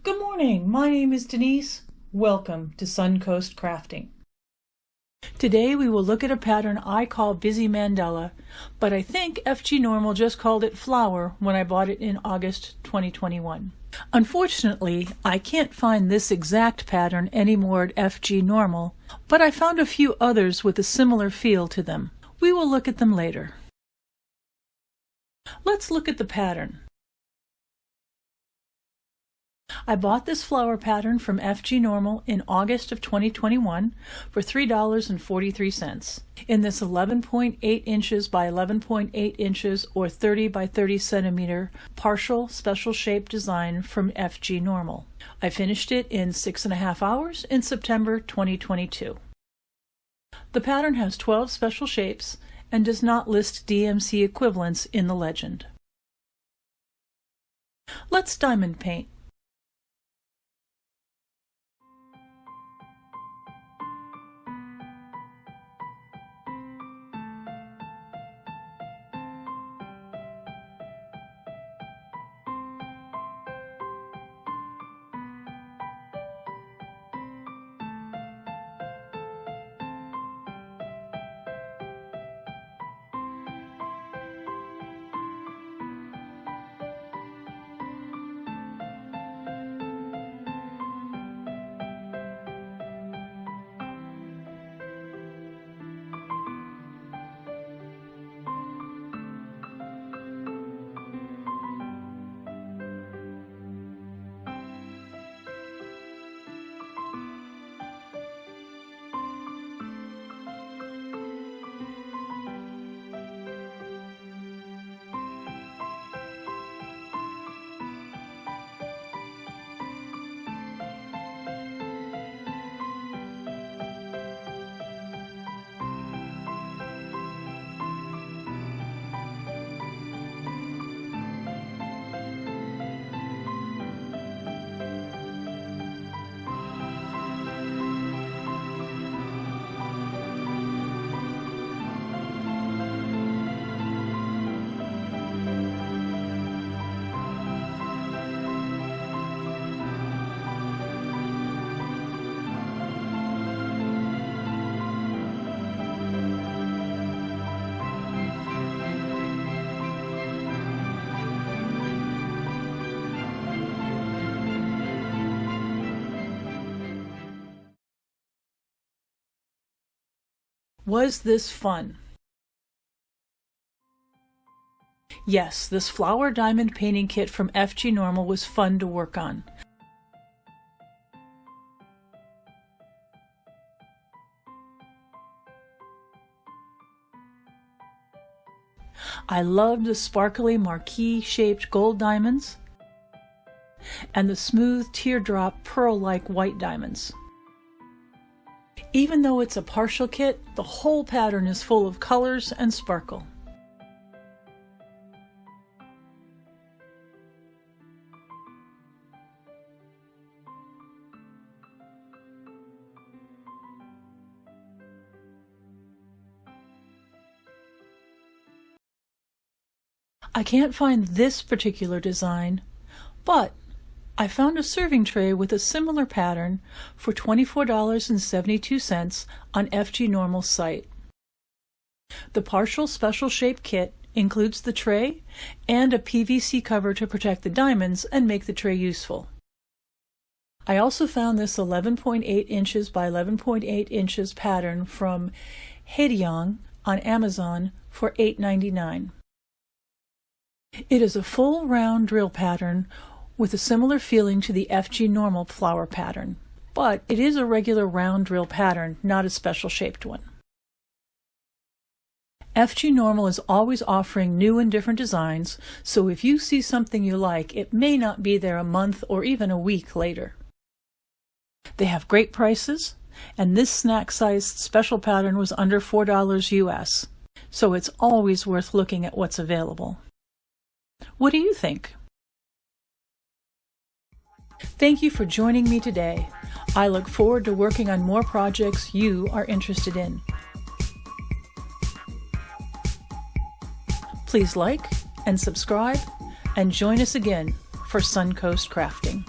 Good morning, my name is Denise. Welcome to Suncoast Crafting. Today we will look at a pattern I call Busy Mandala, but I think Fgnormal just called it flower when I bought it in August 2021. Unfortunately, I can't find this exact pattern anymore at Fgnormal, but I found a few others with a similar feel to them. We will look at them later. Let's look at the pattern. I bought this flower pattern from Fgnormal in August of 2021 for $3.43 in this 11.8 inches by 11.8 inches or 30 by 30 centimeter partial special shape design from Fgnormal. I finished it in 6.5 hours in September 2022. The pattern has 12 special shapes and does not list DMC equivalents in the legend. Let's diamond paint. Was this fun? Yes, this flower diamond painting kit from Fgnormal was fun to work on. I loved the sparkly marquee-shaped gold diamonds and the smooth teardrop pearl-like white diamonds. Even though it's a partial kit, the whole pattern is full of colors and sparkle. I can't find this particular design, but I found a serving tray with a similar pattern for $24.72 on Fgnormal's site. The partial special shape kit includes the tray and a PVC cover to protect the diamonds and make the tray useful. I also found this 11.8 inches by 11.8 inches pattern from Fgnormal on Amazon for $8.99. It is a full round drill pattern with a similar feeling to the Fgnormal flower pattern, but it is a regular round drill pattern, not a special shaped one. Fgnormal is always offering new and different designs, so if you see something you like, it may not be there a month or even a week later. They have great prices, and this snack-sized special pattern was under $4 US, so it's always worth looking at what's available. What do you think? Thank you for joining me today. I look forward to working on more projects you are interested in. Please like and subscribe and join us again for Suncoast Crafting.